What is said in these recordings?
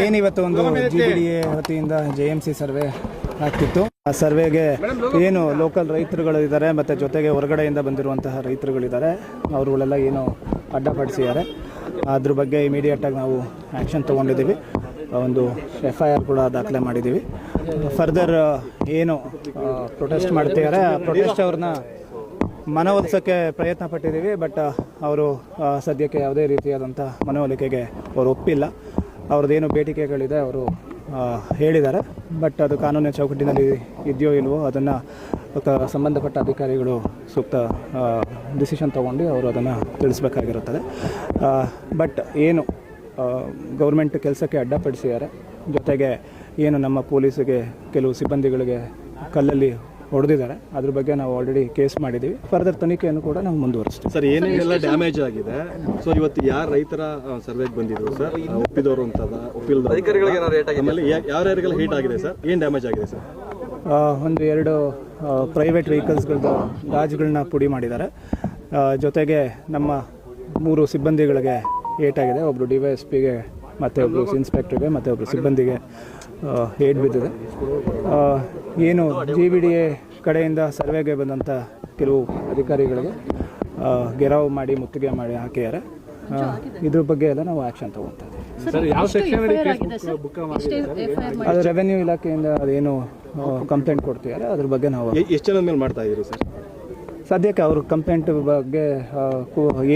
ಏನಿವತ್ತು ಒಂದು GBDA ವತಿಯಿಂದ JMC ಸರ್ವೆ ಆಗ್ತಿತ್ತು. ಆ ಸರ್ವೆಗೆ ಏನು ಲೋಕಲ್ ರೈತರುಗಳು ಇದ್ದಾರೆ ಮತ್ತು ಜೊತೆಗೆ ಹೊರಗಡೆಯಿಂದ ಬಂದಿರುವಂತಹ ರೈತರುಗಳಿದ್ದಾರೆ, ಅವರುಗಳೆಲ್ಲ ಏನು ಅಡ್ಡಪಡಿಸಿದ್ದಾರೆ. ಅದ್ರ ಬಗ್ಗೆ ಇಮಿಡಿಯೇಟಾಗಿ ನಾವು ಆ್ಯಕ್ಷನ್ ತೊಗೊಂಡಿದ್ದೀವಿ. ಒಂದು FIR ಕೂಡ ದಾಖಲೆ ಮಾಡಿದ್ದೀವಿ. ಫರ್ದರ್ ಏನು ಪ್ರೊಟೆಸ್ಟ್ ಮಾಡ್ತಿದ್ದಾರೆ ಆ ಪ್ರೊಟೆಸ್ಟ್ ಅವ್ರನ್ನ ಮನವೊಲಿಸೋಕ್ಕೆ ಪ್ರಯತ್ನ ಪಟ್ಟಿದ್ದೀವಿ. ಬಟ್ ಅವರು ಸದ್ಯಕ್ಕೆ ಯಾವುದೇ ರೀತಿಯಾದಂಥ ಮನವೊಲಿಕೆಗೆ ಅವರು ಒಪ್ಪಿಲ್ಲ. ಅವ್ರದ್ದೇನು ಬೇಡಿಕೆಗಳಿದೆ ಅವರು ಹೇಳಿದ್ದಾರೆ. ಬಟ್ ಅದು ಕಾನೂನಿನ ಚೌಕಟ್ಟಿನಲ್ಲಿ ಇದೆಯೋ ಇಲ್ವೋ ಅದನ್ನು ಸಂಬಂಧಪಟ್ಟ ಅಧಿಕಾರಿಗಳು ಸೂಕ್ತ ಡಿಸಿಷನ್ ತೊಗೊಂಡು ಅವರು ಅದನ್ನು ತಿಳಿಸ್ಬೇಕಾಗಿರುತ್ತದೆ. ಬಟ್ ಏನು ಗೌರ್ಮೆಂಟ್ ಕೆಲಸಕ್ಕೆ ಅಡ್ಡಪಡಿಸಿದ್ದಾರೆ, ಜೊತೆಗೆ ಏನು ನಮ್ಮ ಪೊಲೀಸಿಗೆ ಕೆಲವು ಸಿಬ್ಬಂದಿಗಳಿಗೆ ಕಲ್ಲಲ್ಲಿ ಹೊಡೆದಿದ್ದಾರೆ, ಅದ್ರ ಬಗ್ಗೆ ನಾವು ಆಲ್ರೆಡಿ ಕೇಸ್ ಮಾಡಿದ್ದೀವಿ. ಫರ್ದರ್ ತನಿಖೆಯನ್ನು ಕೂಡ ನಾವು ಮುಂದುವರಿಸ್ತೀವಿ. ಸರ್, ಏನೇನೆಲ್ಲ ಡ್ಯಾಮೇಜ್ ಆಗಿದೆ? ಸೊ ಇವತ್ತು ಯಾರು ರೈತರ ಸರ್ವೆಗೆ ಬಂದಿದ್ರು ಸರ್? ಒಪ್ಪಿದವರು ಅಂತದ, ಒಪ್ಪಿಲ್ಲದ ಅಧಿಕಾರಿಗಳಿಗೆ ಆಮೇಲೆ ಯಾರ್ಯಾರಿಗೆಲ್ಲ ಹೀಟ್ ಆಗಿದೆ ಸರ್? ಏನು ಡ್ಯಾಮೇಜ್ ಆಗಿದೆ ಸರ್? ಒಂದು 2 ಪ್ರೈವೇಟ್ ವೆಹಿಕಲ್ಸ್ಗಳದ್ದು ಗಾಜುಗಳನ್ನ ಪುಡಿ ಮಾಡಿದ್ದಾರೆ. ಜೊತೆಗೆ ನಮ್ಮ 3 ಸಿಬ್ಬಂದಿಗಳಿಗೆ ಏಟಾಗಿದೆ. ಒಬ್ಬರು DYSPಗೆ ಮತ್ತು ಒಬ್ಬರು ಇನ್ಸ್ಪೆಕ್ಟ್ರಿಗೆ ಮತ್ತು ಒಬ್ಬರು ಸಿಬ್ಬಂದಿಗೆ ಏಟ್ ಬಿದ್ದಿದೆ. ಏನು GBDA ಕಡೆಯಿಂದ ಸರ್ವೆಗೆ ಬಂದಂಥ ಕೆಲವು ಅಧಿಕಾರಿಗಳಿಗೆ ಗೆರಾವ್ ಮಾಡಿ ಮುತ್ತಿಗೆ ಮಾಡಿ ಹಾಕಿದ್ದಾರೆ. ಇದ್ರ ಬಗ್ಗೆ ಎಲ್ಲ ನಾವು ಆ್ಯಕ್ಷನ್ ತೊಗೊಳ್ತಾ ಇದ್ದೀವಿ. ಅದು ರೆವೆನ್ಯೂ ಇಲಾಖೆಯಿಂದ ಅದೇನು ಕಂಪ್ಲೇಂಟ್ ಕೊಡ್ತಿದ್ದಾರೆ ಅದ್ರ ಬಗ್ಗೆ ನಾವು ಎಷ್ಟು ಜನದ ಮೇಲೆ ಮಾಡ್ತಾ ಇದ್ದೀರಿ ಸರ್? ಸದ್ಯಕ್ಕೆ ಅವರು ಕಂಪ್ಲೇಂಟ್ ಬಗ್ಗೆ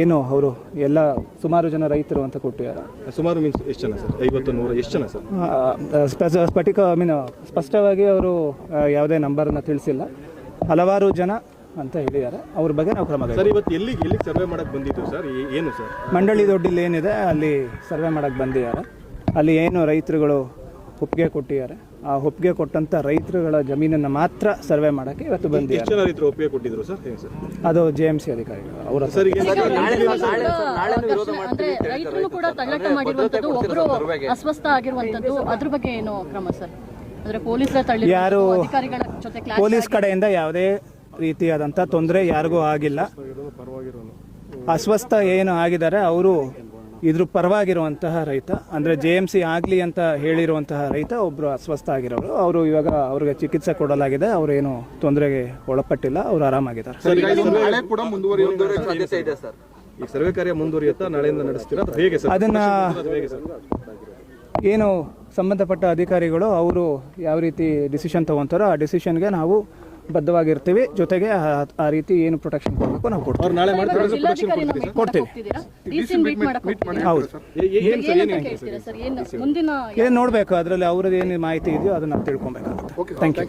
ಏನು ಅವರು ಎಲ್ಲ ಸುಮಾರು ಜನ ರೈತರು ಅಂತ ಕೊಟ್ಟಿದ್ದಾರೆ. ಸುಮಾರು ಮೀನ್ಸ್ ಎಷ್ಟು ಜನ ಸರ್? 50, 100 ಎಷ್ಟು ಜನ ಸರ್? ಸ್ಪಷ್ಟವಾಗಿ ಅವರು ಯಾವುದೇ ನಂಬರ್ನ ತಿಳಿಸಿಲ್ಲ. ಹಲವಾರು ಜನ ಅಂತ ಹೇಳಿದ್ದಾರೆ. ಅವ್ರ ಬಗ್ಗೆ ನಾವು ಕ್ರಮ ಸರ್. ಇವತ್ತು ಎಲ್ಲಿ ಸರ್ವೆ ಮಾಡಕ್ಕೆ ಬಂದಿದ್ದು ಸರ್? ಏನು ಸರ್? ಮಂಡಳಿ ದೊಡ್ಡಿಲ್ಲಿ ಏನಿದೆ ಅಲ್ಲಿ ಸರ್ವೆ ಮಾಡಕ್ಕೆ ಬಂದಿದ್ದಾರೆ. ಅಲ್ಲಿ ಏನು ರೈತರುಗಳು ಒಪ್ಪಿಗೆ ಕೊಟ್ಟಿದ್ದಾರೆ, ಆ ಒಪ್ಪಿಗೆ ಕೊಟ್ಟಂಥ ರೈತರುಗಳ ಜಮೀನನ್ನು ಮಾತ್ರ ಸರ್ವೆ ಮಾಡೋಕ್ಕೆ ಇವತ್ತು ಬಂದಿದ್ದಾರೆ. ಎಷ್ಟು ಜನ ರೈತರು ಒಪ್ಪಿಗೆ ಕೊಟ್ಟಿದ್ರು ಸರ್? ಅದು JMC ಅಧಿಕಾರಿಗಳು ಅವರ ಅಸ್ವಸ್ಥ ಆಗಿರುವಂತದ್ದು, ಅದ್ರ ಬಗ್ಗೆ ಏನು ಕ್ರಮ ಸರ್? ಯಾರು ಪೊಲೀಸ್ ಕಡೆಯಿಂದ ಯಾವುದೇ ರೀತಿಯಾದಂಥ ತೊಂದರೆ ಯಾರಿಗೂ ಆಗಿಲ್ಲ. ಅಸ್ವಸ್ಥ ಏನು ಆಗಿದ್ದಾರೆ ಅವರು ಇದ್ರ ಪರವಾಗಿರುವಂತಹ ರೈತ, ಅಂದರೆ JMC ಆಗಲಿ ಅಂತ ಹೇಳಿರುವಂತಹ ರೈತ ಒಬ್ಬರು ಅಸ್ವಸ್ಥ ಆಗಿರೋರು. ಅವರು ಇವಾಗ ಅವ್ರಿಗೆ ಚಿಕಿತ್ಸೆ ಕೊಡಲಾಗಿದೆ. ಅವರೇನು ತೊಂದರೆಗೆ ಒಳಪಟ್ಟಿಲ್ಲ, ಅವರು ಆರಾಮಾಗಿದ್ದಾರೆ. ಈ ಸರ್ವೆ ಕಾರ್ಯ ಮುಂದುವರಿಯುತ್ತಾ? ನಾಳೆಯಿಂದ ನಡೆಸ್ತೀರಾ ಹೇಗೆ ಸರ್? ಅದನ್ನ ಏನು ಸಂಬಂಧಪಟ್ಟ ಅಧಿಕಾರಿಗಳು ಅವರು ಯಾವ ರೀತಿ ಡಿಸಿಷನ್ ತಗೊಂತಾರೋ ಆ ಡಿಸಿಷನ್ಗೆ ನಾವು ಬದ್ಧವಾಗಿರ್ತೀವಿ. ಜೊತೆಗೆ ಆ ರೀತಿ ಏನು ಪ್ರೊಟೆಕ್ಷನ್ ಕೊಡಬೇಕು ನಾವು ಕೊಡ್ತೀವಿ. ಹೌದು, ಏನು ನೋಡಬೇಕು ಅದರಲ್ಲಿ ಅವ್ರದ್ದು ಏನು ಮಾಹಿತಿ ಇದೆಯೋ ಅದನ್ನು ನಾವು ತಿಳ್ಕೊಬೇಕಾಗುತ್ತೆ. Thank you.